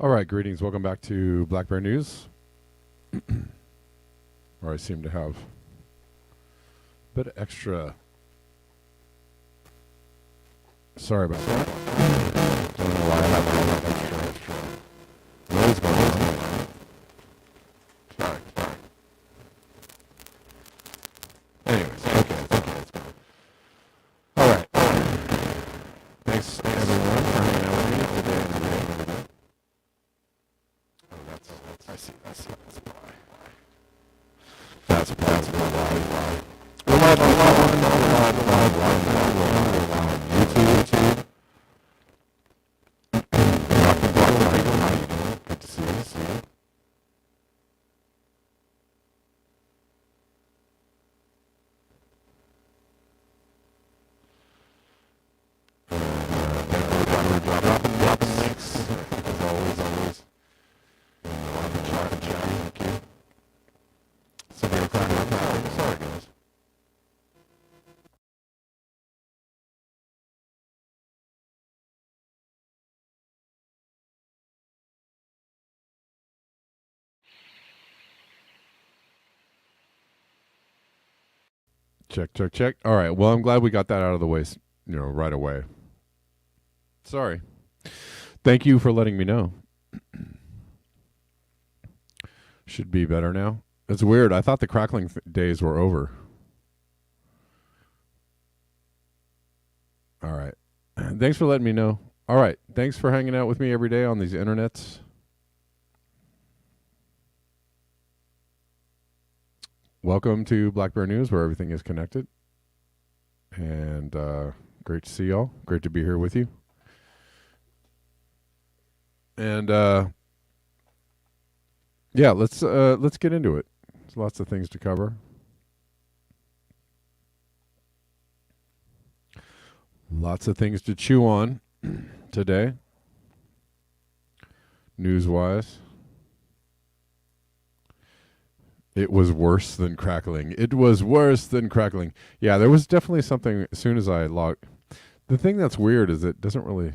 All right, greetings. Welcome back to Black Bear News. Where I seem to have a bit of extra. Sorry about that. Don't know why I have all that extra noise going on. Sorry. Anyways, okay, it's good. All right. Thanks everyone for hanging out with me today. Oh, I see. That's why. That's why. We're live on YouTube. Rock and Block, how you doing? Good to see you. Dropping links, as always. Thank you. Severe crack. Sorry, guys. Check. All right. Well, I'm glad we got that out of the way, right away. Sorry. Thank you for letting me know. Should be better now. It's weird. I thought the crackling days were over. All right. Thanks for letting me know. All right. Thanks for hanging out with me every day on these internets. Welcome to Black Bear News, where everything is connected. And great to see y'all. Great to be here with you. And yeah, let's get into it. There's lots of things to cover. Lots of things to chew on today, news-wise. It was worse than crackling. Yeah, there was definitely something as soon as I logged. The thing that's weird is it doesn't really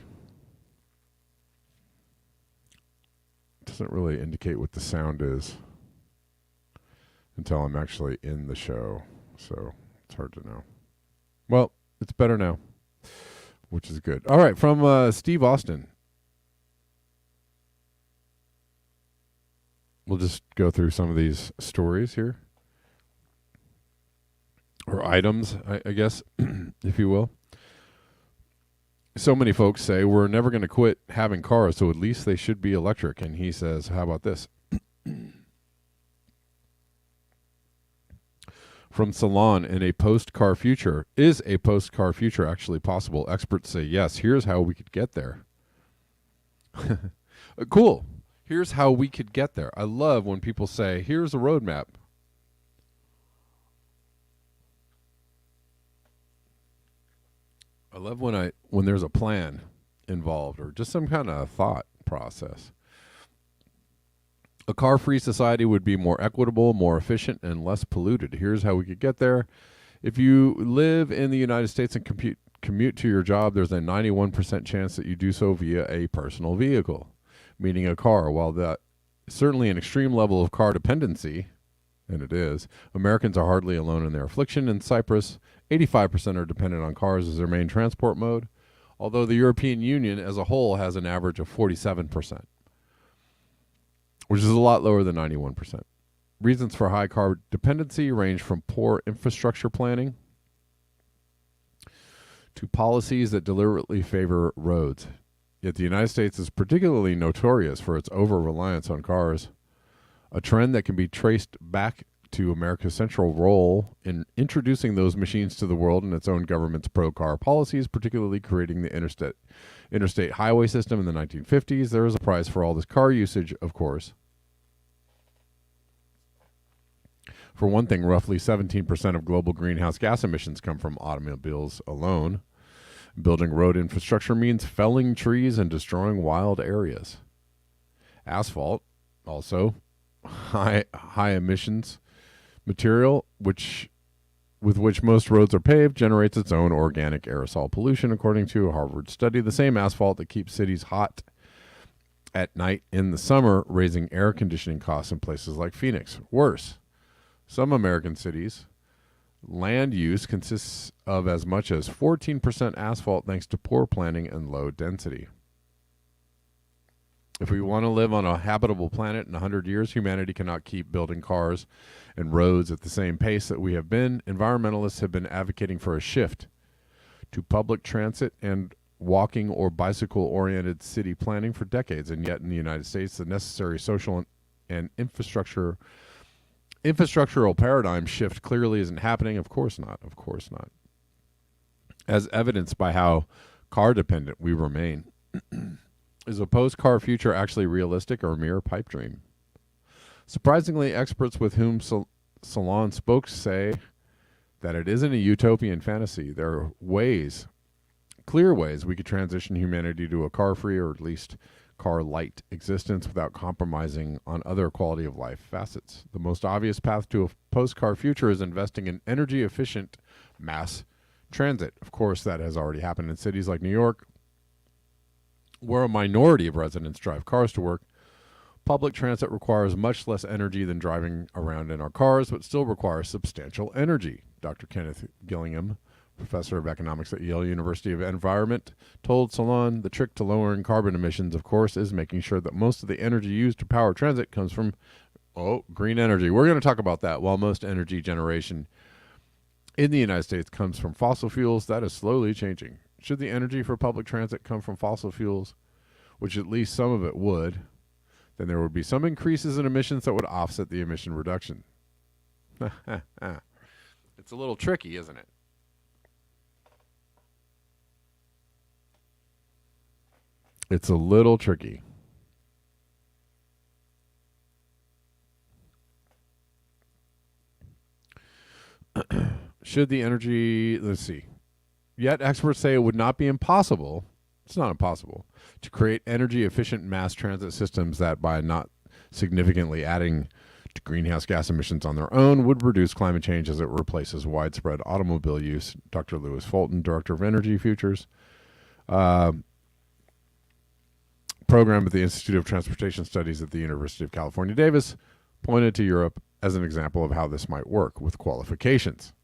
indicate what the sound is until I'm actually in the show. So it's hard to know. Well, it's better now, which is good. All right, from Steve Austin. We'll just go through some of these stories here. Or items, I guess, if you will. So many folks say we're never going to quit having cars, so at least they should be electric. And he says, how about this? From Salon, in a post-car future, is a post-car future actually possible? Experts say yes. Here's how we could get there. Cool. Here's how we could get there. I love when people say, here's a roadmap. I love when there's a plan involved or just some kind of thought process. A car-free society would be more equitable, more efficient, and less polluted. Here's how we could get there. If you live in the United States and commute to your job, there's a 91% chance that you do so via a personal vehicle, meaning a car. While that is certainly an extreme level of car dependency, and it is, Americans are hardly alone in their affliction. In Cyprus, 85% are dependent on cars as their main transport mode, although the European Union as a whole has an average of 47%, which is a lot lower than 91%. Reasons for high car dependency range from poor infrastructure planning to policies that deliberately favor roads. Yet the United States is particularly notorious for its over-reliance on cars, a trend that can be traced back to America's central role in introducing those machines to the world and its own government's pro-car policies, particularly creating the interstate highway system in the 1950s. There is a price for all this car usage, of course. For one thing, roughly 17% of global greenhouse gas emissions come from automobiles alone. Building road infrastructure means felling trees and destroying wild areas. Asphalt, also high emissions material, with which most roads are paved, generates its own organic aerosol pollution, according to a Harvard study. The same asphalt that keeps cities hot at night in the summer, raising air conditioning costs in places like Phoenix. Worse, some American cities, land use consists of as much as 14% asphalt thanks to poor planning and low density. If we want to live on a habitable planet in 100 years, humanity cannot keep building cars and roads at the same pace that we have been. Environmentalists have been advocating for a shift to public transit and walking or bicycle-oriented city planning for decades, and yet in the United States, the necessary social and infrastructural paradigm shift clearly isn't happening. Of course not. Of course not. As evidenced by how car-dependent we remain. Is a post-car future actually realistic or a mere pipe dream? Surprisingly, experts with whom Salon spoke say that it isn't a utopian fantasy. There are ways, clear ways, we could transition humanity to a car-free or at least car-light existence without compromising on other quality of life facets. The most obvious path to a post-car future is investing in energy-efficient mass transit. Of course, that has already happened in cities like New York, where a minority of residents drive cars to work. Public transit requires much less energy than driving around in our cars, but still requires substantial energy. Dr. Kenneth Gillingham, professor of economics at Yale University of Environment, told Salon the trick to lowering carbon emissions, of course, is making sure that most of the energy used to power transit comes from, green energy. We're going to talk about that. While most energy generation in the United States comes from fossil fuels, that is slowly changing. Should the energy for public transit come from fossil fuels, which at least some of it would, then there would be some increases in emissions that would offset the emission reduction. It's a little tricky, isn't it? It's a little tricky. Should the energy, let's see. Yet experts say it would not be impossible, it's not impossible, to create energy-efficient mass transit systems that, by not significantly adding to greenhouse gas emissions on their own, would reduce climate change as it replaces widespread automobile use. Dr. Lewis Fulton, Director of Energy Futures, program at the Institute of Transportation Studies at the University of California, Davis, pointed to Europe as an example of how this might work with qualifications.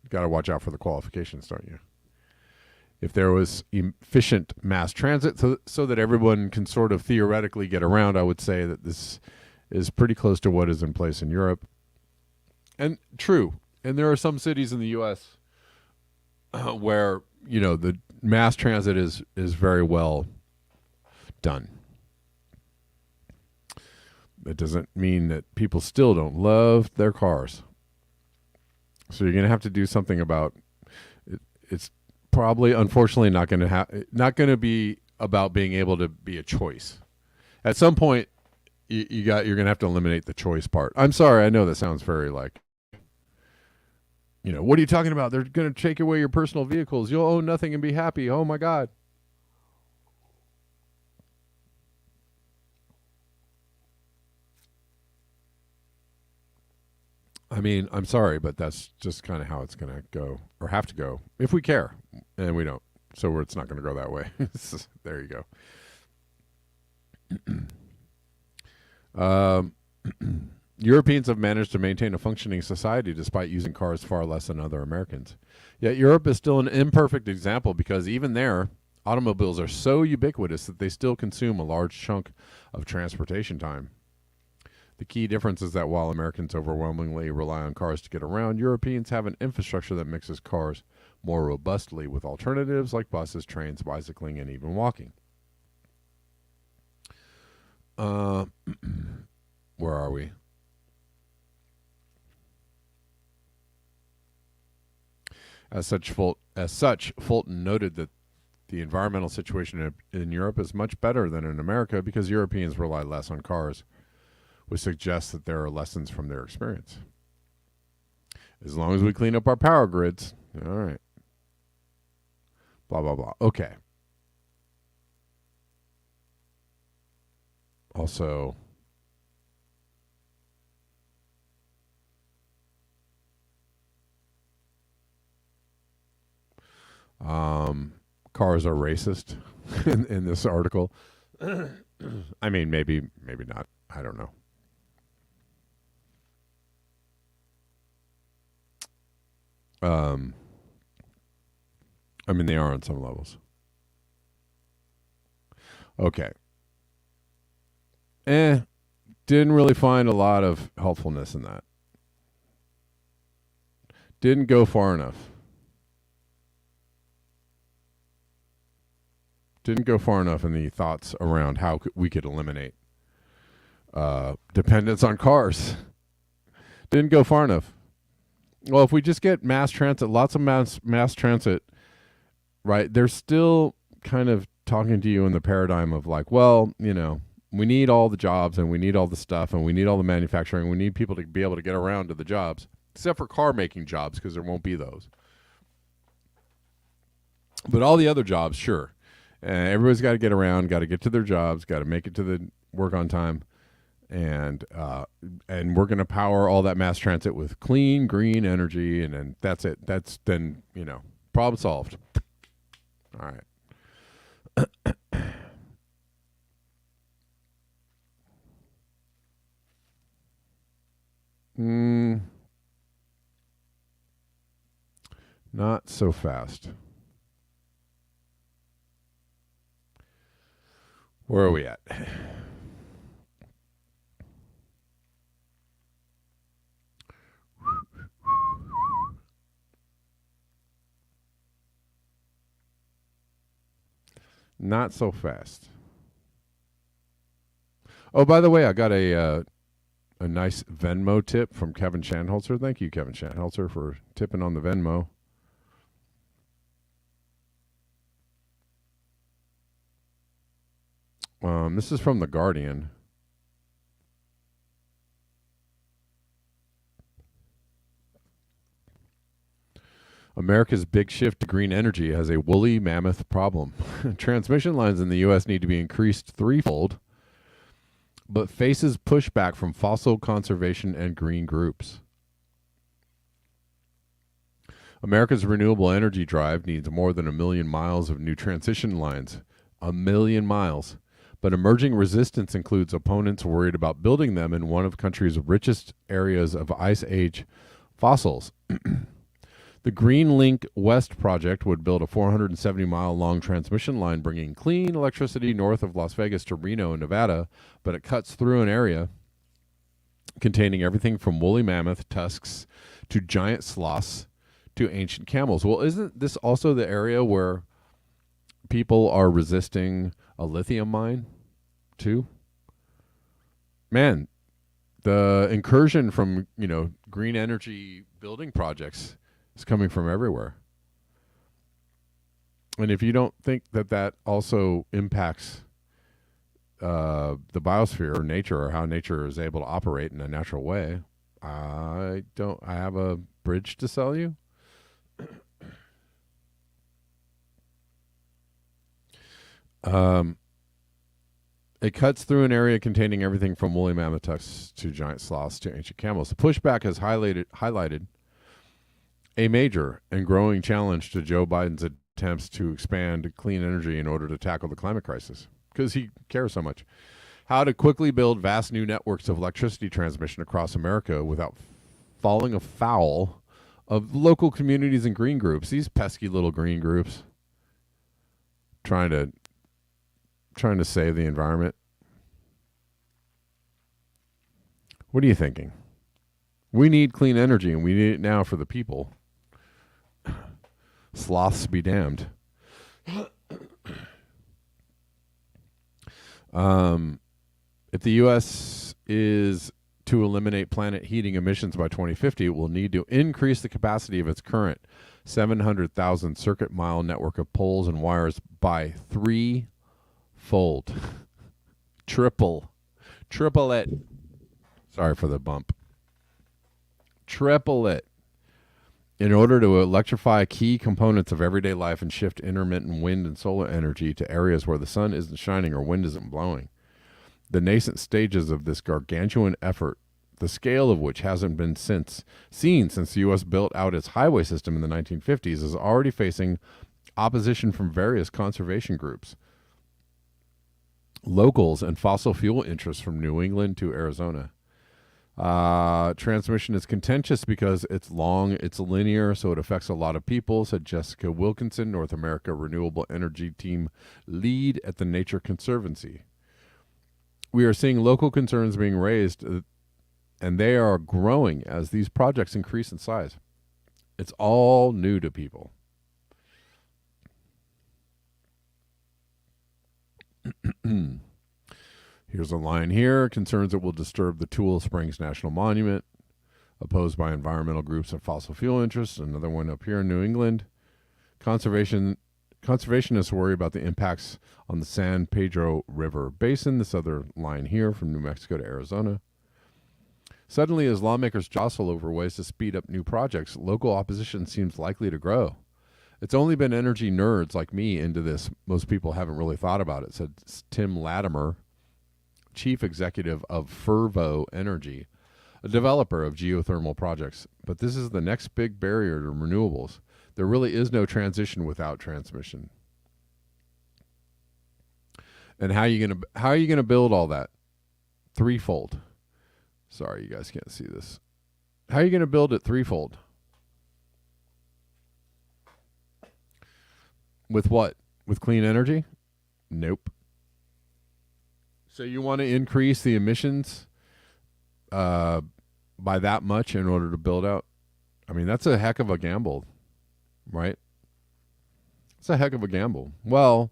Got to watch out for the qualifications, don't you? If there was efficient mass transit so that everyone can sort of theoretically get around, I would say that this is pretty close to what is in place in Europe. And true. And there are some cities in the U.S. Where, the mass transit is very well done. It doesn't mean that people still don't love their cars. So you're going to have to do something about it. It's probably, unfortunately, not going to be about being able to be a choice. At some point, you're going to have to eliminate the choice part. I'm sorry, I know that sounds very like, what are you talking about? They're going to take away your personal vehicles. You'll own nothing and be happy. Oh my God. I mean, I'm sorry, but that's just kind of how it's going to go, or have to go, if we care, and we don't. So it's not going to go that way. There you go. Europeans have managed to maintain a functioning society despite using cars far less than other Americans. Yet Europe is still an imperfect example because even there, automobiles are so ubiquitous that they still consume a large chunk of transportation time. The key difference is that while Americans overwhelmingly rely on cars to get around, Europeans have an infrastructure that mixes cars more robustly with alternatives like buses, trains, bicycling, and even walking. Where are we? As such, Fulton noted that the environmental situation in Europe is much better than in America because Europeans rely less on cars, which suggests that there are lessons from their experience. As long as we clean up our power grids, all right. Blah, blah, blah. Okay. Also, cars are racist in this article. I mean, maybe not. I don't know. Um, I mean, they are on some levels. Okay. Didn't really find a lot of helpfulness in that. Didn't go far enough. Didn't go far enough in the thoughts around how we could eliminate dependence on cars. Didn't go far enough. Well, if we just get mass transit, lots of mass transit, right? They're still kind of talking to you in the paradigm of like, well, we need all the jobs and we need all the stuff and we need all the manufacturing. We need people to be able to get around to the jobs, except for car making jobs because there won't be those. But all the other jobs, sure. Everybody's got to get around, got to get to their jobs, got to make it to the work on time. And we're going to power all that mass transit with clean, green energy. And then that's it. That's then, problem solved. All right. Not so fast. Where are we at? Not so fast. Oh, by the way, I got a nice Venmo tip from Kevin Shanholzer. Thank you, Kevin Shanholzer, for tipping on the Venmo. This is from The Guardian. America's big shift to green energy has a woolly mammoth problem. Transmission lines in the U.S. need to be increased threefold, but faces pushback from fossil conservation and green groups. America's renewable energy drive needs more than 1 million miles of new transmission lines. 1 million miles. But emerging resistance includes opponents worried about building them in one of the country's richest areas of Ice Age fossils. The Green Link West project would build a 470-mile-long transmission line bringing clean electricity north of Las Vegas to Reno, Nevada, but it cuts through an area containing everything from woolly mammoth tusks to giant sloths to ancient camels. Well, isn't this also the area where people are resisting a lithium mine too? Man, the incursion from, green energy building projects is coming from everywhere. And if you don't think that also impacts the biosphere or nature or how nature is able to operate in a natural way, I have a bridge to sell you. It cuts through an area containing everything from woolly mammoth tusks to giant sloths to ancient camels. The pushback has highlighted a major and growing challenge to Joe Biden's attempts to expand clean energy in order to tackle the climate crisis, because he cares so much. How to quickly build vast new networks of electricity transmission across America without falling afoul of local communities and green groups. These pesky little green groups trying to save the environment. What are you thinking? We need clean energy, and we need it now for the people. Sloths be damned. If the U.S. is to eliminate planet heating emissions by 2050, it will need to increase the capacity of its current 700,000 circuit mile network of poles and wires by threefold. Triple it. Sorry for the bump. Triple it. In order to electrify key components of everyday life and shift intermittent wind and solar energy to areas where the sun isn't shining or wind isn't blowing. The nascent stages of this gargantuan effort, the scale of which hasn't been seen since the U.S. built out its highway system in the 1950s, is already facing opposition from various conservation groups. locals and fossil fuel interests from New England to Arizona. Transmission is contentious because it's long, it's linear, so it affects a lot of people, said Jessica Wilkinson, North America Renewable Energy Team lead at the Nature Conservancy. We are seeing local concerns being raised, and they are growing as these projects increase in size. It's all new to people. Here's a line here. Concerns it will disturb the Tule Springs National Monument, opposed by environmental groups and fossil fuel interests. Another one up here in New England. Conservationists worry about the impacts on the San Pedro River Basin. This other line here from New Mexico to Arizona. Suddenly, as lawmakers jostle over ways to speed up new projects, local opposition seems likely to grow. It's only been energy nerds like me into this. Most people haven't really thought about it, said Tim Latimer, chief executive of Fervo Energy, a developer of geothermal projects. But this is the next big barrier to renewables. There really is no transition without transmission. And how are you gonna build all that? Threefold. Sorry, you guys can't see this. How are you gonna build it threefold? With what? With clean energy? Nope. So you want to increase the emissions by that much in order to build out? I mean, that's a heck of a gamble, right? It's a heck of a gamble. Well,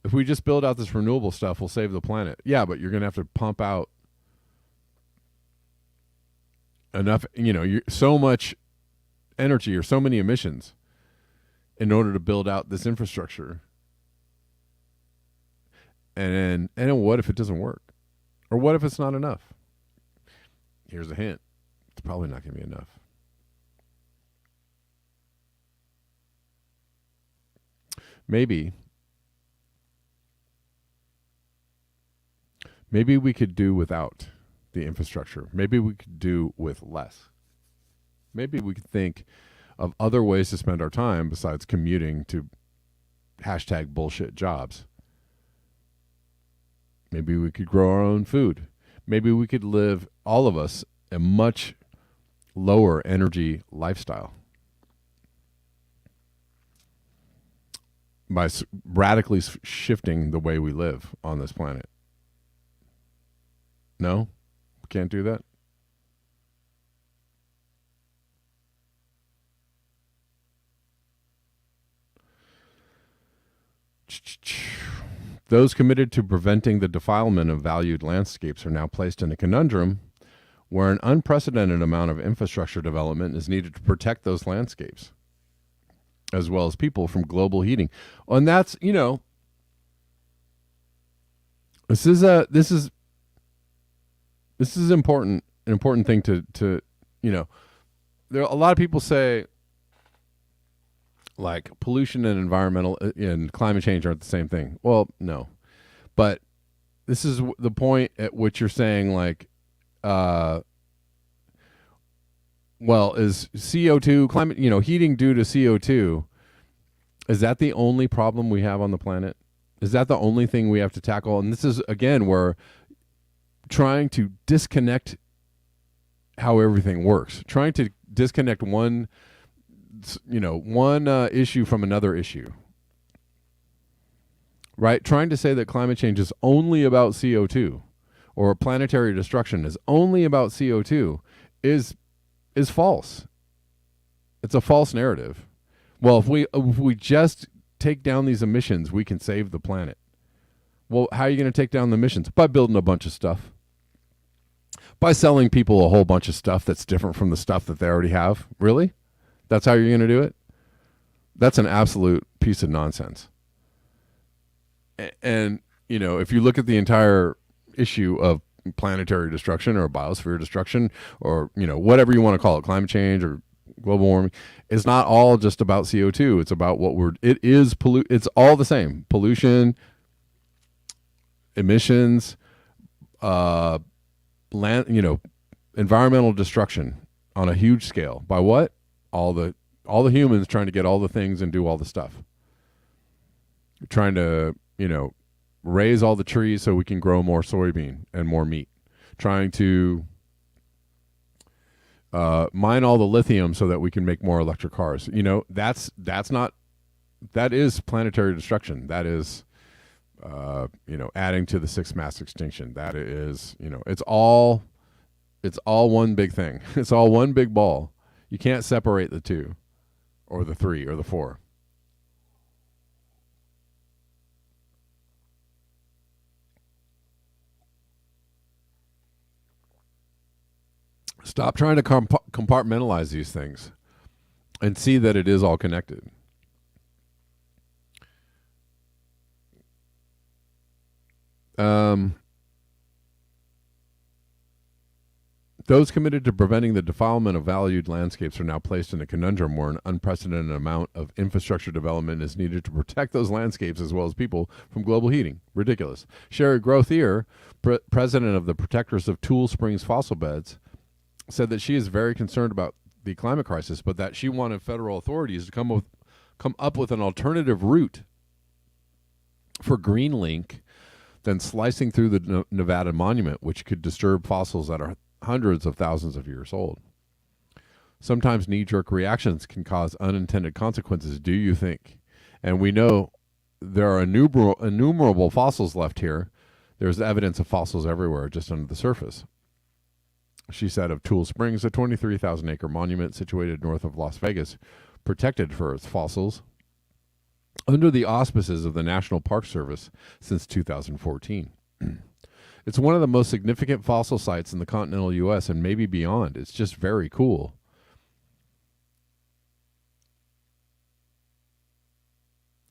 if we just build out this renewable stuff, we'll save the planet. Yeah, but you're going to have to pump out enough, so much energy or so many emissions in order to build out this infrastructure. And then what if it doesn't work? Or what if it's not enough? Here's a hint. It's probably not going to be enough. Maybe we could do without the infrastructure. Maybe we could do with less. Maybe we could think of other ways to spend our time besides commuting to #bullshit jobs. Maybe we could grow our own food. Maybe we could live, all of us, a much lower energy lifestyle by radically shifting the way we live on this planet. No? We can't do that? Those committed to preventing the defilement of valued landscapes are now placed in a conundrum where an unprecedented amount of infrastructure development is needed to protect those landscapes, as well as people from global heating. And that's, this is important, an important thing to there are a lot of people say like pollution and environmental and climate change aren't the same thing. Well, no, but this is the point at which you're saying like, well, is CO2 climate, heating due to CO2, is that the only problem we have on the planet? Is that the only thing we have to tackle? And this is, again, where trying to disconnect how everything works, trying to disconnect one issue from another issue, right? Trying to say that climate change is only about CO2 or planetary destruction is only about CO2 is false. It's a false narrative. Well, if we just take down these emissions, we can save the planet. Well, how are you going to take down the emissions? By building a bunch of stuff. By selling people a whole bunch of stuff that's different from the stuff that they already have. Really? That's how you're going to do it? That's an absolute piece of nonsense. And, if you look at the entire issue of planetary destruction or biosphere destruction or, whatever you want to call it, climate change or global warming, it's not all just about CO2. It's about it's all the same. Pollution, emissions, environmental destruction on a huge scale. By what? All the humans trying to get all the things and do all the stuff. Trying to, raise all the trees so we can grow more soybean and more meat, trying to mine all the lithium so that we can make more electric cars. That is planetary destruction. That is, adding to the sixth mass extinction. That is, it's all one big thing. It's all one big ball. You can't separate the two, or the three, or the four. Stop trying to compartmentalize these things and see that it is all connected. Those committed to preventing the defilement of valued landscapes are now placed in a conundrum where an unprecedented amount of infrastructure development is needed to protect those landscapes as well as people from global heating. Ridiculous. Sherry Grothier, president of the Protectors of Tool Springs Fossil Beds, said that she is very concerned about the climate crisis, but that she wanted federal authorities to come up with an alternative route for Greenlink than slicing through the Nevada monument, which could disturb fossils that are hundreds of thousands of years old. Sometimes knee-jerk reactions can cause unintended consequences, do you think? And we know there are innumerable fossils left here. There's evidence of fossils everywhere just under the surface. She said of Tool Springs, a 23,000-acre monument situated north of Las Vegas, protected for its fossils, under the auspices of the National Park Service since 2014. It's one of the most significant fossil sites in the continental U.S. and maybe beyond. It's just very cool.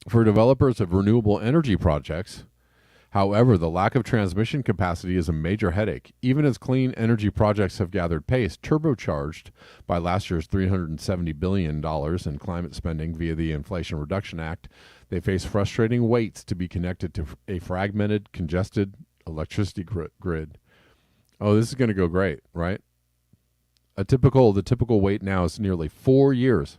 For developers of renewable energy projects, however, the lack of transmission capacity is a major headache. Even as clean energy projects have gathered pace, turbocharged by last year's $370 billion in climate spending via the Inflation Reduction Act, they face frustrating waits to be connected to a fragmented, congested electricity grid. Oh, this is going to go great, right? The typical wait now is nearly 4 years,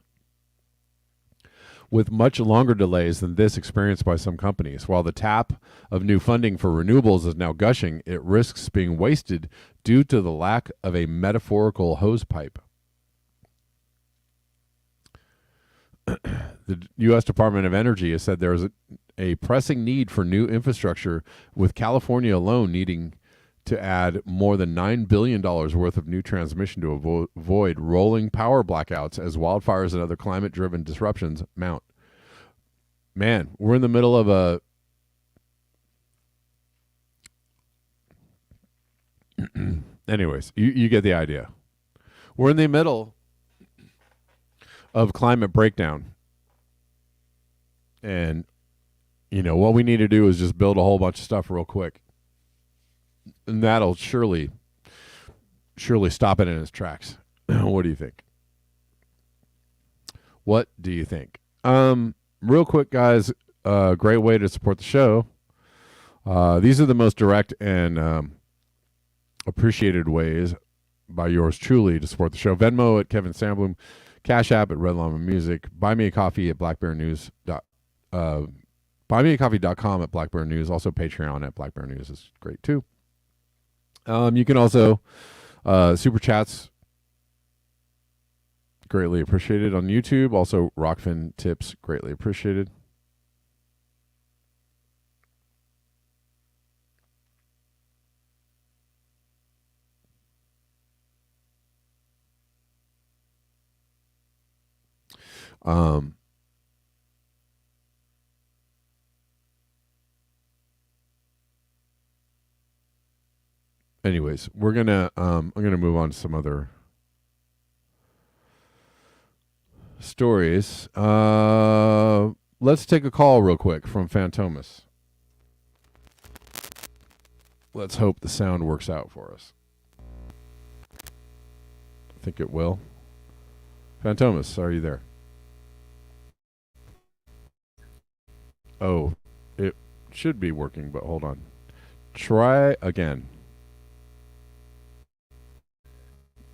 with much longer delays than this experienced by some companies. While the tap of new funding for renewables is now gushing, it risks being wasted due to the lack of a metaphorical hose pipe. The U.S. Department of Energy has said there is a pressing need for new infrastructure, with California alone needing to add more than $9 billion worth of new transmission to avoid rolling power blackouts as wildfires and other climate-driven disruptions mount. Man, we're in the middle of a anyways, you get the idea. We're in the middle of climate breakdown. And, what we need to do is just build a whole bunch of stuff real quick. And that'll surely stop it in its tracks. What do you think? What do you think? Real quick, guys, great way to support the show. These are the most direct and appreciated ways by yours truly to support the show. Venmo at Kevin Sandblum, Cash App at Red Llama Music, Buy Me a Coffee at buymeacoffee.com at Black Bear News. Also Patreon at Black Bear News is great too. You can also super chats, greatly appreciated on YouTube. Also Rockfin tips, greatly appreciated. Anyways, I'm gonna move on to some other stories. Let's take a call real quick from Phantomas. Let's hope the sound works out for us. I think it will. Phantomas, are you there? Oh, it should be working, but hold on. Try again.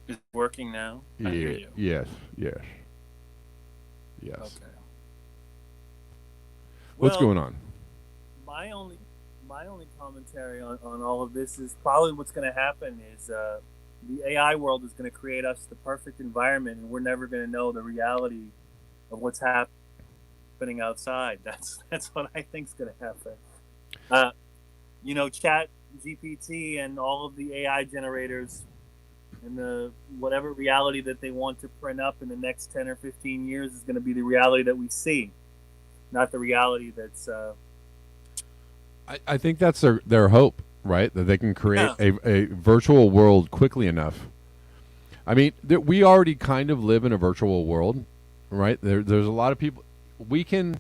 Is it working now? I hear you. Yes. Okay. What's going on? My only my only commentary on all of this is probably what's going to happen is the AI world is going to create us the perfect environment, and we're never going to know the reality of what's happening outside. That's what I think is going to happen. Uh, Chat GPT and all of the AI generators and the whatever reality that they want to print up in the next 10 or 15 years is going to be the reality that we see, not the reality that's I think that's their hope, right? That they can create yeah. a virtual world quickly enough. I mean, we already kind of live in a virtual world, right? There's a lot of people. We can.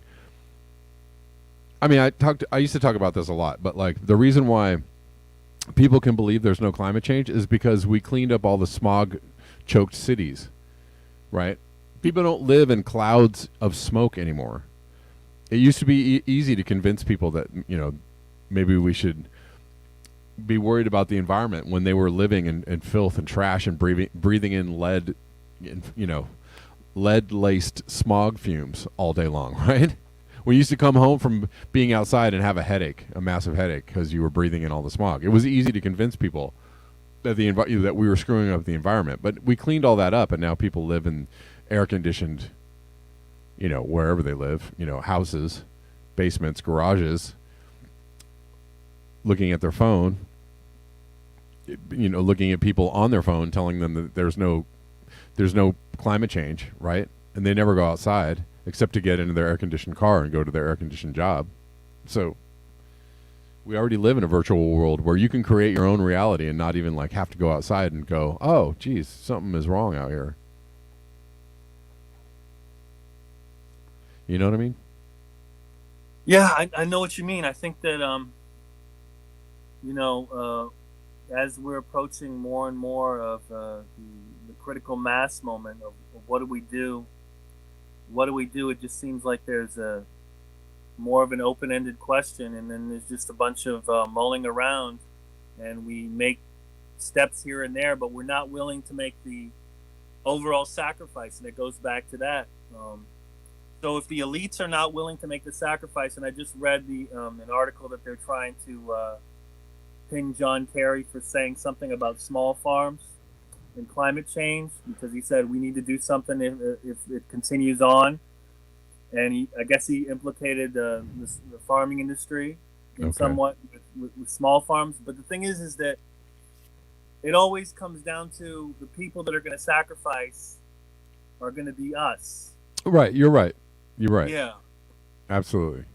I mean, I used to talk about this a lot, but like the reason why people can believe there's no climate change is because we cleaned up all the smog choked cities, right? People don't live in clouds of smoke anymore. It used to be easy to convince people that, maybe we should be worried about the environment when they were living in filth and trash and breathing in lead, lead laced smog fumes all day long, right? We used to come home from being outside and have a massive headache, because you were breathing in all the smog. It was easy to convince people that that we were screwing up the environment, but we cleaned all that up, and now people live in air conditioned, wherever they live, houses, basements, garages, looking at their phone, looking at people on their phone, telling them that there's no climate change, right? And they never go outside except to get into their air-conditioned car and go to their air-conditioned job. So we already live in a virtual world where you can create your own reality and not even like have to go outside and go, oh, geez, something is wrong out here. You know what I mean? Yeah, I know what you mean. I think that as we're approaching more and more of the critical mass moment of what do we do? What do we do? It just seems like there's a more of an open-ended question, and then there's just a bunch of mulling around, and we make steps here and there, but we're not willing to make the overall sacrifice, and it goes back to that. So if the elites are not willing to make the sacrifice, and I just read an article that they're trying to pin John Kerry for saying something about small farms and climate change, because he said we need to do something if it continues on. And I guess he implicated the farming industry in somewhat with small farms. But the thing is that it always comes down to the people that are going to sacrifice are going to be us. Right. You're right. You're right. Yeah. Absolutely.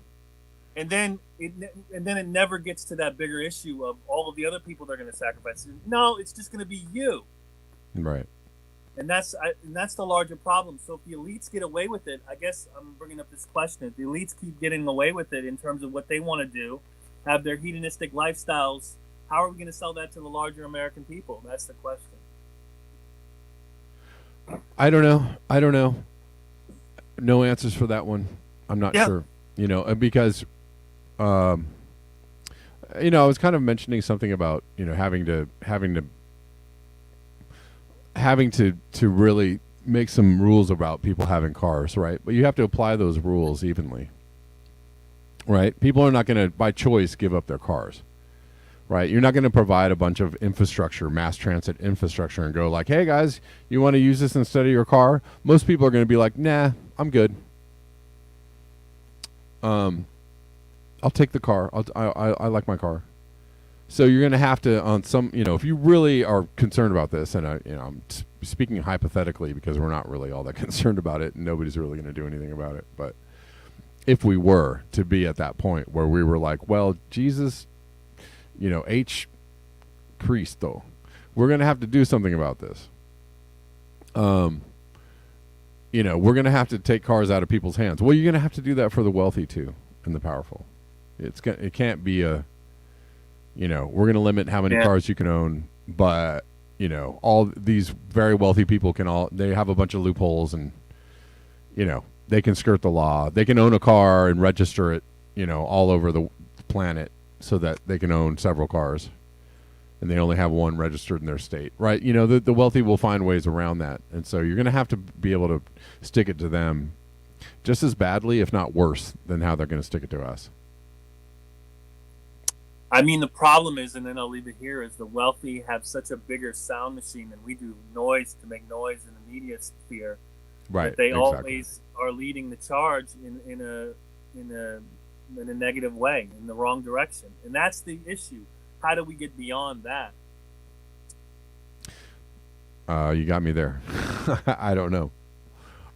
And then it never gets to that bigger issue of all of the other people that are going to sacrifice. No, it's just going to be you. Right. And that's the larger problem. So if the elites get away with it, I guess I'm bringing up this question. If the elites keep getting away with it in terms of what they want to do, have their hedonistic lifestyles, how are we going to sell that to the larger American people? That's the question. I don't know. No answers for that one. I'm not sure. Because, I was kind of mentioning something about, having to really make some rules about people having cars, right? But you have to apply those rules evenly, right? People are not going to, by choice, give up their cars, right? You're not going to provide a bunch of infrastructure, mass transit infrastructure, and go like, hey, guys, you want to use this instead of your car? Most people are going to be like, nah, I'm good. I'll take the car. I like my car. So you're going to have to, on some, if you really are concerned about this, and I'm speaking hypothetically because we're not really all that concerned about it, and nobody's really going to do anything about it. But if we were to be at that point where we were like, well, Jesus, H. Cristo, we're going to have to do something about this. We're going to have to take cars out of people's hands. Well, you're going to have to do that for the wealthy too and the powerful. It can't be a, we're going to limit how many cars you can own, but all these very wealthy people they have a bunch of loopholes, and they can skirt the law. They can own a car and register it, all over the planet, so that they can own several cars, and they only have one registered in their state, right? The wealthy will find ways around that, and so you're going to have to be able to stick it to them just as badly, if not worse, than how they're going to stick it to us. I mean, the problem is, and then I'll leave it here, is the wealthy have such a bigger sound machine than we do, noise to make noise in the media sphere, Right. that they Exactly. always are leading the charge in a negative way, in the wrong direction, and that's the issue. How do we get beyond that? You got me there. I don't know.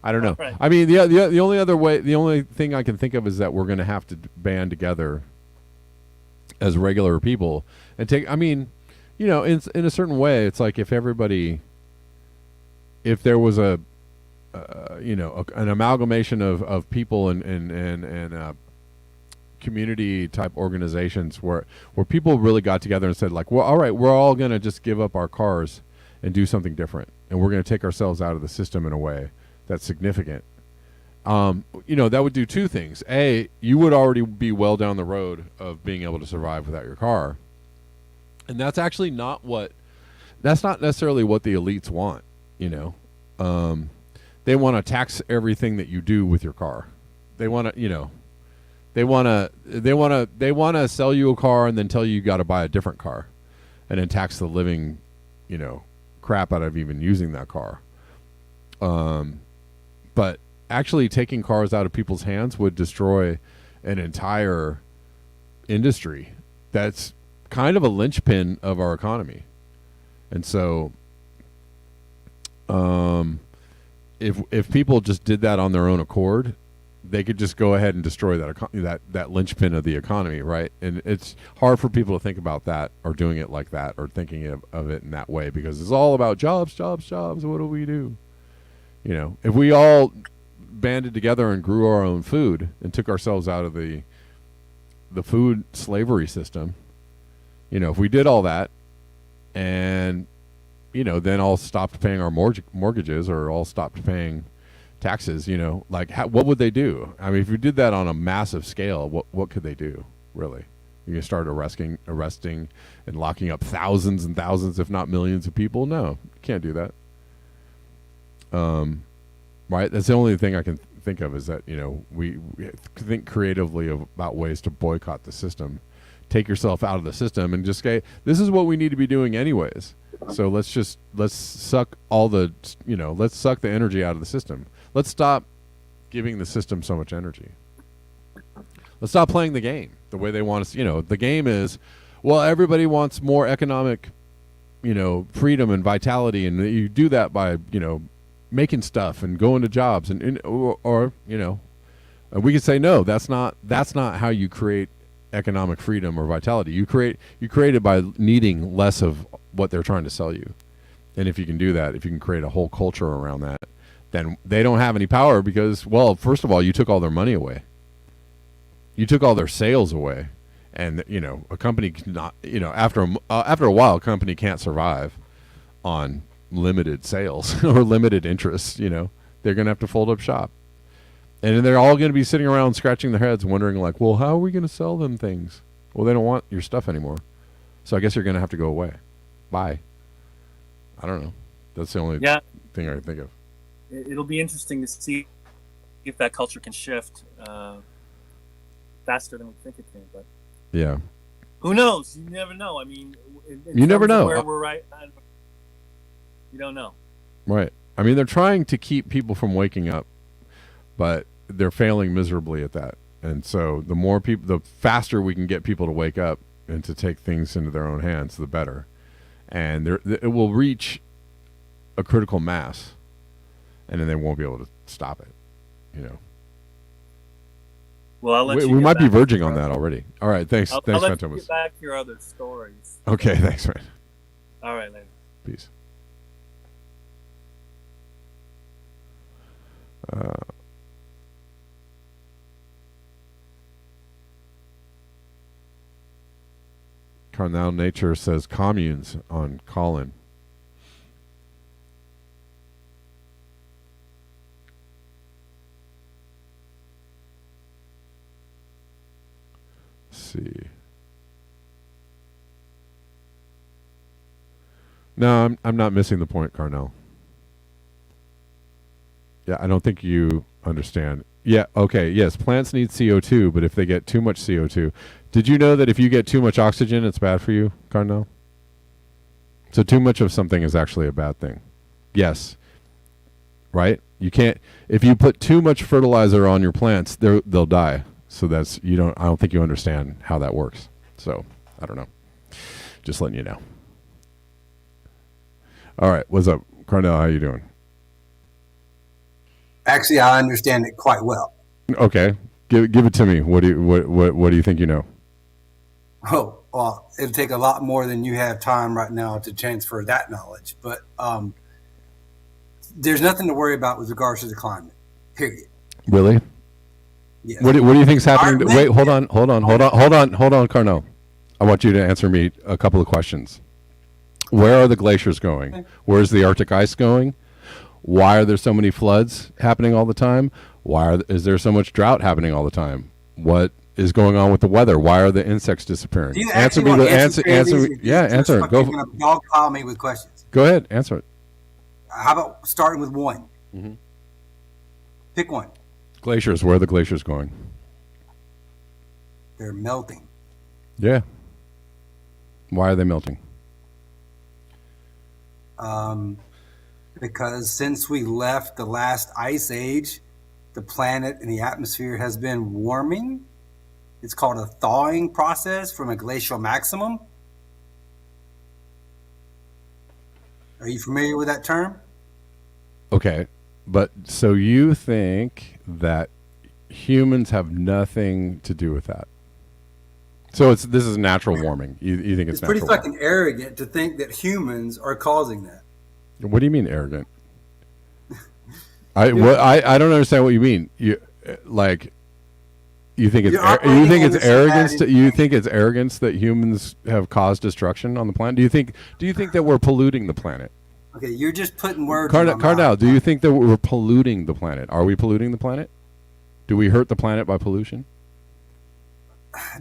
I don't All know. right. I mean, the only other way, the only thing I can think of is that we're going to have to band together as regular people and take. I mean, in a certain way, it's like if everybody, if there was an amalgamation of people and community type organizations where people really got together and said like, well, all right, we're all going to just give up our cars and do something different, and we're going to take ourselves out of the system in a way that's significant. That would do two things. A, you would already be well down the road of being able to survive without your car, and that's actually that's not necessarily what the elites want. They want to tax everything that you do with your car. They want to, they want to sell you a car and then tell you got to buy a different car, and then tax the living, crap out of even using that car. But actually taking cars out of people's hands would destroy an entire industry that's kind of a linchpin of our economy. And so if people just did that on their own accord, they could just go ahead and destroy that linchpin of the economy, right? And it's hard for people to think about that or doing it like that or thinking of it in that way, because it's all about jobs, jobs, jobs. What do we do? If we all banded together and grew our own food and took ourselves out of the food slavery system, if we did all that and then all stopped paying our mortgages or all stopped paying taxes, what would they do? I mean, if you did that on a massive scale, what could they do, really? You can start arresting and locking up thousands and thousands, if not millions of people? No, you can't do that. Right? That's the only thing I can think of, is that, we think creatively about ways to boycott the system. Take yourself out of the system and just say, this is what we need to be doing anyways. So let's suck let's suck the energy out of the system. Let's stop giving the system so much energy. Let's stop playing the game the way they want us. The game is, well, everybody wants more economic, freedom and vitality, and you do that by, making stuff and going to jobs or we could say, no, that's not how you create economic freedom or vitality. You create it by needing less of what they're trying to sell you. And if you can do that, if you can create a whole culture around that, then they don't have any power, because, well, first of all, you took all their money away. You took all their sales away. And, a company cannot, after a while, a company can't survive on limited sales or limited interests. They're going to have to fold up shop. And then they're all going to be sitting around scratching their heads wondering like, well, how are we going to sell them things? Well, they don't want your stuff anymore. So I guess you're going to have to go away. Bye. I don't know. That's the only thing I can think of. It'll be interesting to see if that culture can shift faster than we think it can. But yeah, who knows? You never know. I mean, you never know where we're right. You don't know. Right. I mean, they're trying to keep people from waking up, but they're failing miserably at that. And so the faster we can get people to wake up and to take things into their own hands, the better. And it will reach a critical mass, and then they won't be able to stop it. Well, I'll let you we might be back verging on that already. All right, thanks. I'll Thanks, let you Fantomas. get back to your other stories. Okay, thanks, man. All right, later. Peace. Carnal Nature says communes on Colin. Let's see. No, I'm not missing the point, Carnell. Yeah, I don't think you understand Yeah, okay, yes, plants need CO2, but if they get too much CO2, did you know that if you get too much oxygen, it's bad for you, Cardinal? So too much of something is actually a bad thing. Yes, right? You can't if you put too much fertilizer on your plants, they'll die. So that's you don't I don't think you understand how that works. So, I don't know. Just letting you know. All right, what's up? Cardinal, how you doing? Actually, I understand it quite well. Okay. Give it to me. What do you think you know? Oh, well, it'll take a lot more than you have time right now to transfer that knowledge. But there's nothing to worry about with regards to the climate. Period. Really? Yes. What do you think's happening? Our Wait, hold on, Carnot. I want you to answer me a couple of questions. Where are the glaciers going? Where's the Arctic ice going? Why are there so many floods happening all the time? Is there so much drought happening all the time? What is going on with the weather? Why are the insects disappearing? Do you Answer actually me. want Answer. answer Me. Yeah, answer it. Go. You're going to dogpile me with questions. Go ahead. Answer it. How about starting with one? Mm-hmm. Pick one. Glaciers. Where are the glaciers going? They're melting. Yeah. Why are they melting? Because since we left the last ice age, the planet and the atmosphere has been warming. It's called a thawing process from a glacial maximum. Are you familiar with that term? Okay, but so you think that humans have nothing to do with that? So this is natural warming. You think it's pretty natural fucking arrogant to think that humans are causing that. What do you mean arrogant? I don't understand what you mean. You think it's arrogance that humans have caused destruction on the planet? Do you think that we're polluting the planet? Okay, you're just putting words in my mouth. Cardell, do you think that we're polluting the planet? Are we polluting the planet? Do we hurt the planet by pollution?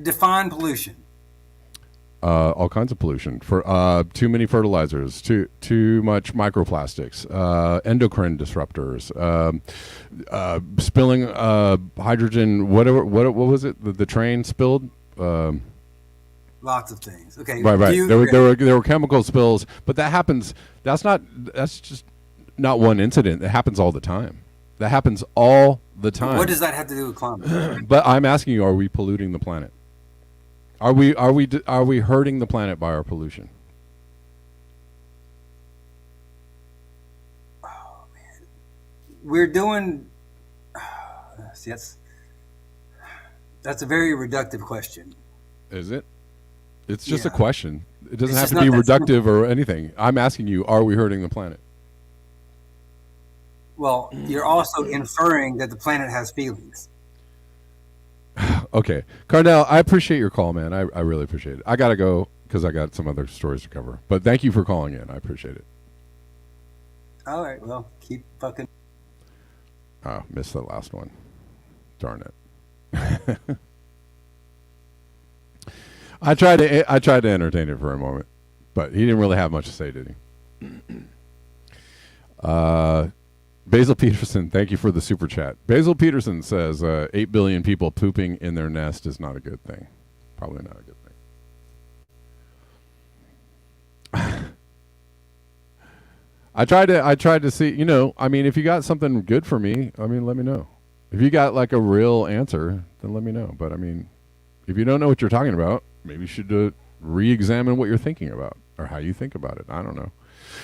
Define pollution. All kinds of pollution. For too many fertilizers, too much microplastics, endocrine disruptors, spilling hydrogen. Whatever. What was it? The train spilled. Lots of things. Okay. Right. There were chemical spills, but that happens. That's just not one incident. It happens all the time. That happens all the time. What does that have to do with climate? But I'm asking you: are we polluting the planet? Are we hurting the planet by our pollution? Oh man, we're doing. See, that's a very reductive question. Is it? It's just a question. It doesn't have It's to be not that reductive or anything. I'm asking you: are we hurting the planet? Well, you're also inferring that the planet has feelings. Okay, Cardell, I appreciate your call, man. I really appreciate it. I gotta go because I got some other stories to cover. But thank you for calling in. I appreciate it. All right, well, keep fucking. Oh, missed the last one. Darn it. I tried to entertain it for a moment, but he didn't really have much to say, did he? Basil Peterson, thank you for the super chat. Basil Peterson says 8 billion people pooping in their nest is not a good thing. Probably not a good thing. I tried to see, if you got something good for me, let me know. If you got like a real answer, then let me know. But if you don't know what you're talking about, maybe you should re-examine what you're thinking about or how you think about it. I don't know.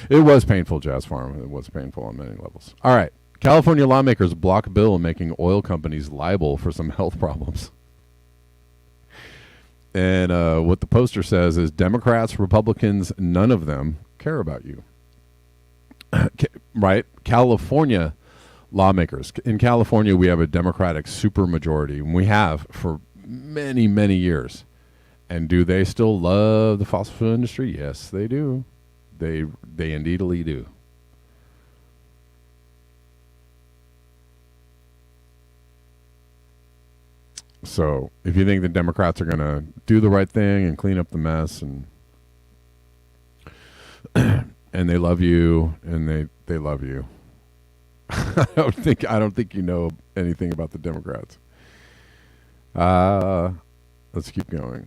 It was painful, Jazz Farm. It was painful on many levels. All right. California lawmakers block bill making oil companies liable for some health problems. And what the poster says is Democrats, Republicans, none of them care about you. Right? California lawmakers. In California, we have a Democratic supermajority, and we have for many, many years. And do they still love the fossil fuel industry? Yes, they do. They indeedly do. So if you think the Democrats are going to do the right thing and clean up the mess and and they love you and they love you, I don't think you know anything about the Democrats. Let's keep going.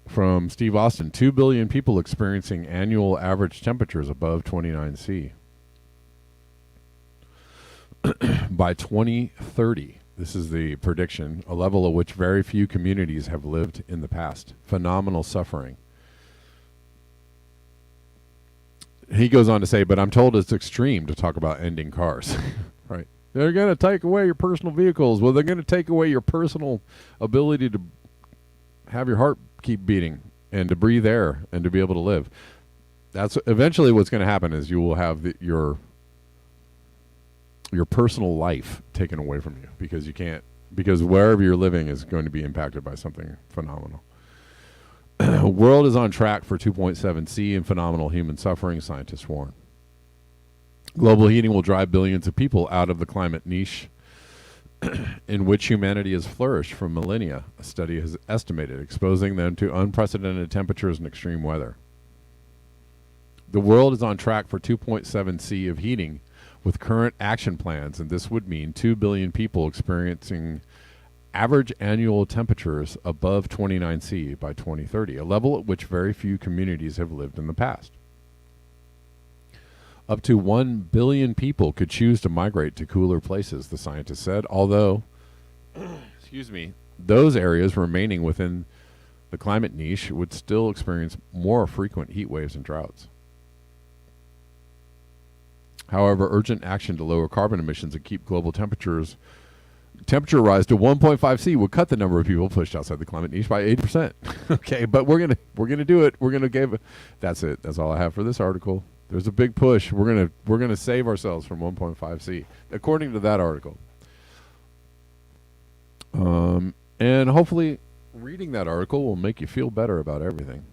From Steve Austin, 2 billion people experiencing annual average temperatures above 29C. By 2030, this is the prediction, a level at which very few communities have lived in the past. Phenomenal suffering. He goes on to say, but I'm told it's extreme to talk about ending cars. Right? They're going to take away your personal vehicles. Well, they're going to take away your personal ability to have your heart keep beating and to breathe air and to be able to live. That's eventually what's going to happen is you will have your personal life taken away from you because wherever you're living is going to be impacted by something phenomenal. World is on track for 2.7C in phenomenal human suffering, scientists warn. Global heating will drive billions of people out of the climate niche in which humanity has flourished for millennia, a study has estimated, exposing them to unprecedented temperatures and extreme weather. The world is on track for 2.7C of heating with current action plans, and this would mean 2 billion people experiencing average annual temperatures above 29C by 2030, a level at which very few communities have lived in the past. Up to 1 billion people could choose to migrate to cooler places, the scientists said, although, those areas remaining within the climate niche would still experience more frequent heat waves and droughts. However, urgent action to lower carbon emissions and keep global temperature rise to 1.5C would cut the number of people pushed outside the climate niche by 80%. Okay, but we're gonna do it. We're gonna give it. That's it. That's all I have for this article. There's a big push. We're gonna save ourselves from 1.5C, according to that article. And hopefully, reading that article will make you feel better about everything,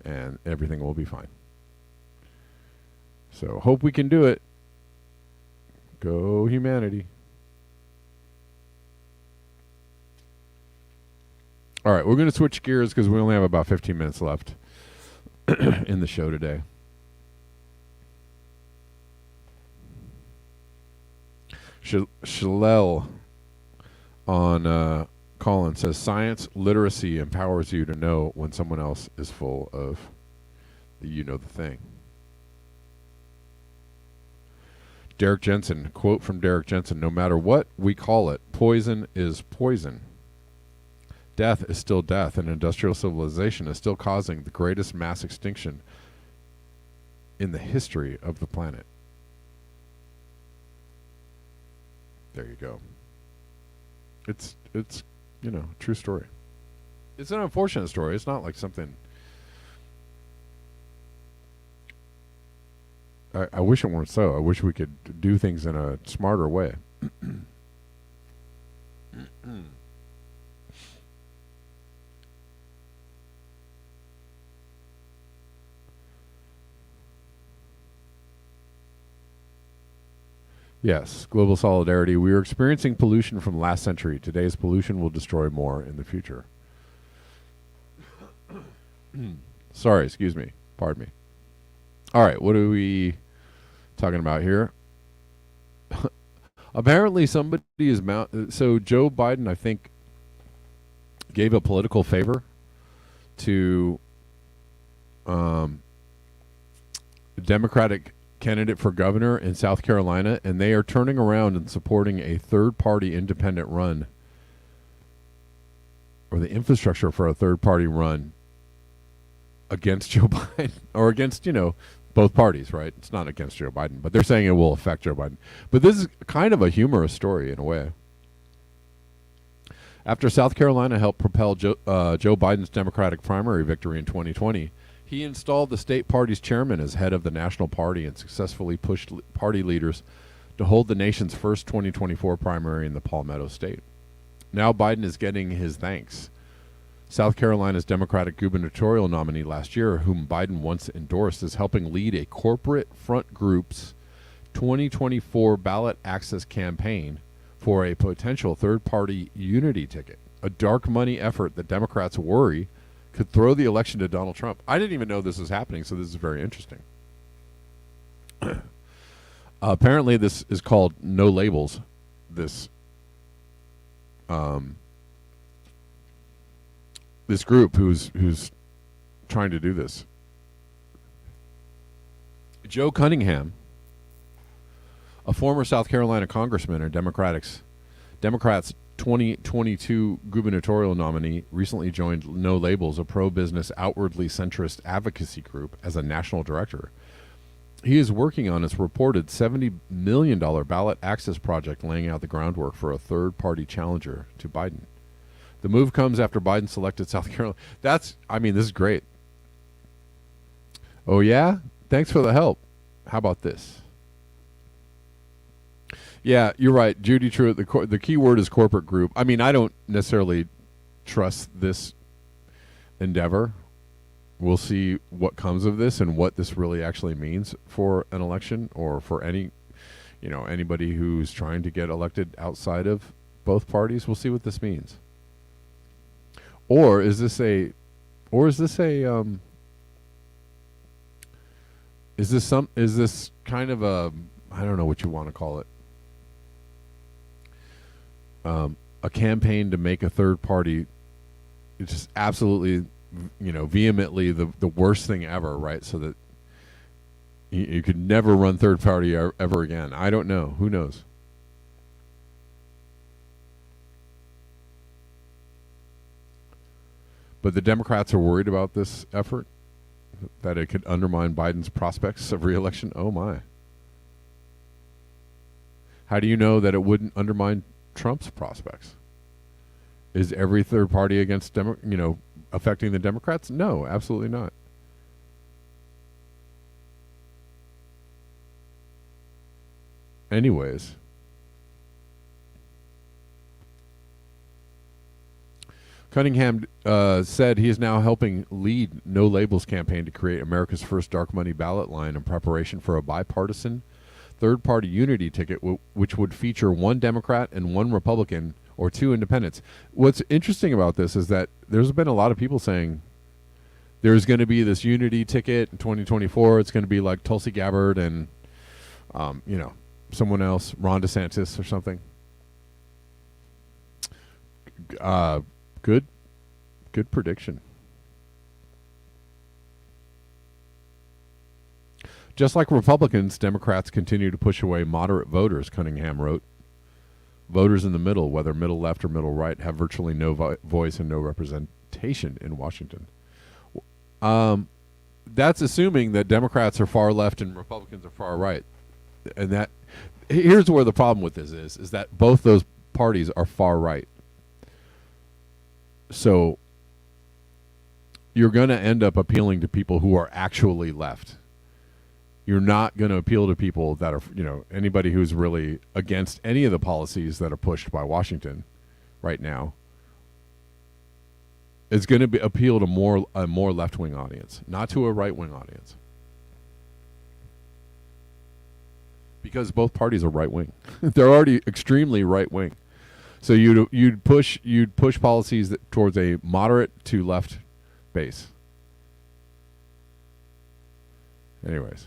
and everything will be fine. So hope we can do it. Go humanity. All right, we're going to switch gears because we only have about 15 minutes left in the show today. Shalel on Colin says, science literacy empowers you to know when someone else is full of the thing. Derek Jensen, quote from Derek Jensen, no matter what we call it, poison is poison. Death is still death, and industrial civilization is still causing the greatest mass extinction in the history of the planet. There you go. It's true story. It's an unfortunate story. It's not like something. I wish it weren't so. I wish we could do things in a smarter way. Yes, global solidarity. We are experiencing pollution from last century. Today's pollution will destroy more in the future. Sorry, excuse me. Pardon me. All right, what are we talking about here? Apparently somebody is so Joe Biden, I think, gave a political favor to Democratic candidate for governor in South Carolina, and they are turning around and supporting a third-party independent run, or the infrastructure for a third-party run against Joe Biden, or against, both parties, right? It's not against Joe Biden, but they're saying it will affect Joe Biden. But this is kind of a humorous story in a way. After South Carolina helped propel Joe Biden's Democratic primary victory in 2020, he installed the state party's chairman as head of the national party and successfully pushed party leaders to hold the nation's first 2024 primary in the Palmetto State. Now Biden is getting his thanks. South Carolina's Democratic gubernatorial nominee last year, whom Biden once endorsed, is helping lead a corporate front group's 2024 ballot access campaign for a potential third-party unity ticket, a dark money effort that Democrats worry could throw the election to Donald Trump. I didn't even know this was happening, so this is very interesting. Apparently, this is called No Labels. This um, this group who's trying to do this. Joe Cunningham, a former South Carolina congressman and Democrats 2022 gubernatorial nominee, recently joined No Labels, a pro-business, outwardly centrist advocacy group, as a national director. He is working on its reported $70 million ballot access project, laying out the groundwork for a third-party challenger to Biden. The move comes after Biden selected South Carolina. This is great. Oh, yeah? Thanks for the help. How about this? Yeah, you're right, Judy Truitt. The key word is corporate group. I mean, I don't necessarily trust this endeavor. We'll see what comes of this and what this really actually means for an election, or for anybody who's trying to get elected outside of both parties. We'll see what this means. Or is this kind of a, I don't know what you want to call it, a campaign to make a third party just absolutely, vehemently the worst thing ever, right? So that you could never run third party ever again. I don't know. Who knows? But the Democrats are worried about this effort, that it could undermine Biden's prospects of re-election. Oh my. How do you know that it wouldn't undermine Trump's prospects? Is every third party against affecting the Democrats? No, absolutely not. Anyways, Cunningham said he is now helping lead No Labels campaign to create America's first dark money ballot line in preparation for a bipartisan third-party unity ticket, which would feature one Democrat and one Republican, or two independents. What's interesting about this is that there's been a lot of people saying there's going to be this unity ticket in 2024. It's going to be like Tulsi Gabbard and, someone else, Ron DeSantis or something. Good prediction. Just like Republicans, Democrats continue to push away moderate voters, Cunningham wrote. Voters in the middle, whether middle left or middle right, have virtually no voice and no representation in Washington. That's assuming that Democrats are far left and Republicans are far right. And here's where the problem with this is that both those parties are far right. So you're going to end up appealing to people who are actually left. You're not going to appeal to people that are, anybody who's really against any of the policies that are pushed by Washington right now. It's going to appeal to a more left-wing audience, not to a right-wing audience. Because both parties are right-wing. They're already extremely right-wing. So you'd push policies towards a moderate to left base. Anyways,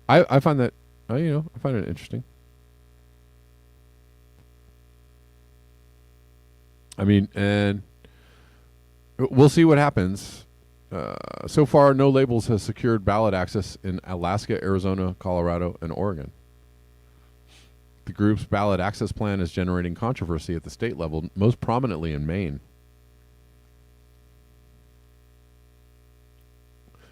I find that I find it interesting. I mean, and we'll see what happens. So far, No Labels has secured ballot access in Alaska, Arizona, Colorado, and Oregon. The group's ballot access plan is generating controversy at the state level, most prominently in Maine.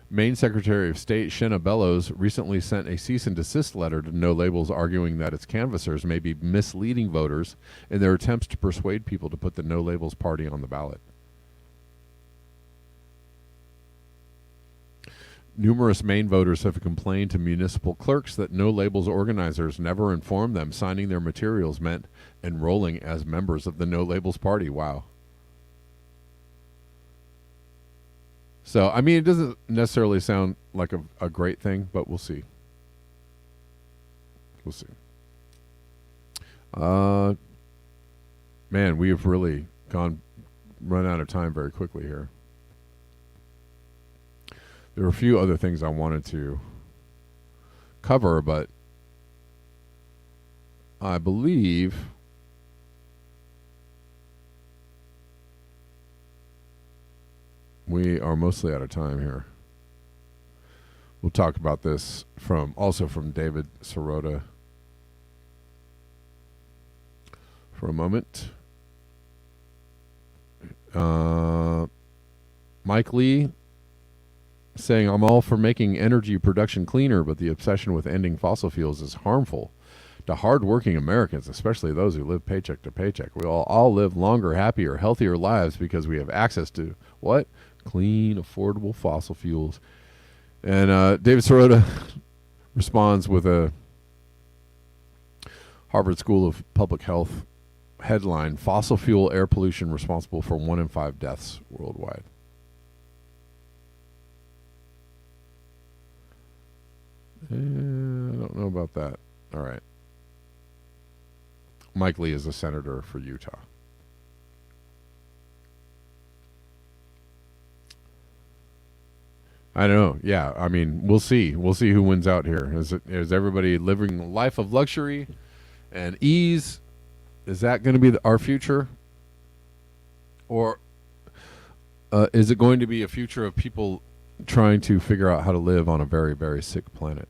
Maine Secretary of State Shenna Bellows recently sent a cease and desist letter to No Labels, arguing that its canvassers may be misleading voters in their attempts to persuade people to put the No Labels party on the ballot. Numerous Maine voters have complained to municipal clerks that No Labels organizers never informed them signing their materials meant enrolling as members of the No Labels party. Wow. So, I mean, it doesn't necessarily sound like a great thing, but we'll see. We'll see. Man, we have really run out of time very quickly here. There were a few other things I wanted to cover, but I believe we are mostly out of time here. We'll talk about this from David Sirota for a moment. Mike Lee saying, I'm all for making energy production cleaner, but the obsession with ending fossil fuels is harmful to hardworking Americans, especially those who live paycheck to paycheck. We all live longer, happier, healthier lives because we have access to what? Clean, affordable fossil fuels. And David Sirota responds with a Harvard School of Public Health headline, fossil fuel air pollution responsible for 1 in 5 deaths worldwide. I don't know about that. All right. Mike Lee is a senator for Utah. I don't know. Yeah, I mean, we'll see. We'll see who wins out here. Is everybody living a life of luxury and ease? Is that going to be our future? Or is it going to be a future of people trying to figure out how to live on a very, very sick planet?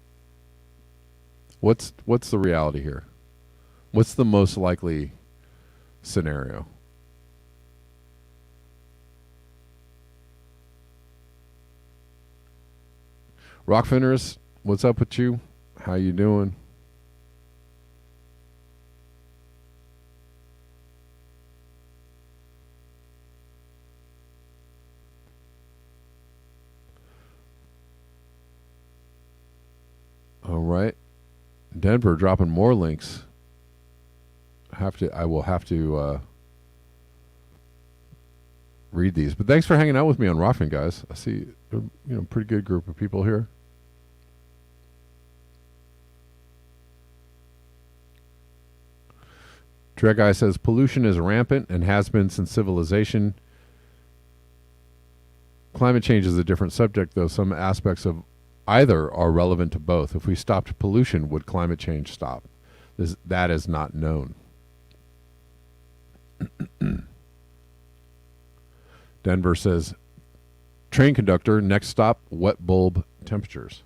What's the reality here? What's the most likely scenario? Rockfinners, what's up with you? How you doing? All right. Denver dropping more links. I will have to read these. But thanks for hanging out with me on Rockfin, guys. I see pretty good group of people here. Dreg Guy says pollution is rampant and has been since civilization. Climate change is a different subject, though some aspects of either are relevant to both. If we stopped pollution, would climate change stop? That is not known. Denver says, train conductor, next stop, wet bulb temperatures.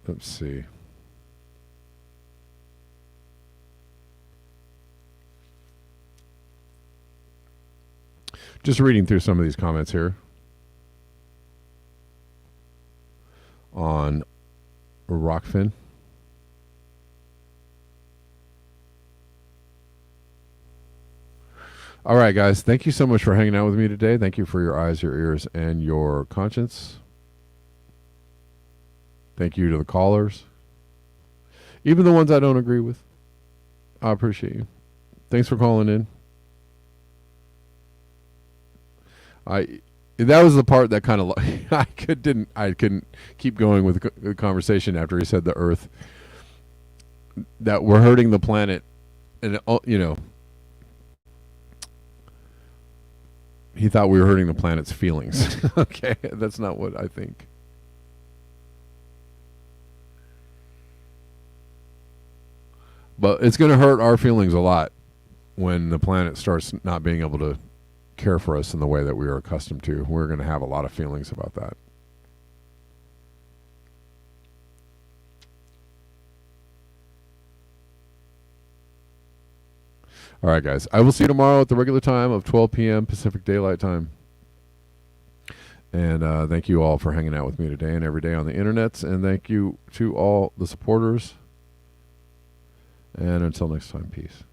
Let's see. Just reading through some of these comments here on Rockfin. All right, guys. Thank you so much for hanging out with me today. Thank you for your eyes, your ears, and your conscience. Thank you to the callers. Even the ones I don't agree with. I appreciate you. Thanks for calling in. That was the part that kind of I couldn't keep going with the conversation after he said the Earth, that we're hurting the planet, and he thought we were hurting the planet's feelings. Okay, that's not what I think. But it's going to hurt our feelings a lot when the planet starts not being able to care for us in the way that we are accustomed to. We're going to have a lot of feelings about that. All right, guys. I will see you tomorrow at the regular time of 12 p.m. Pacific Daylight Time. And thank you all for hanging out with me today and every day on the internets. And thank you to all the supporters. And until next time, peace.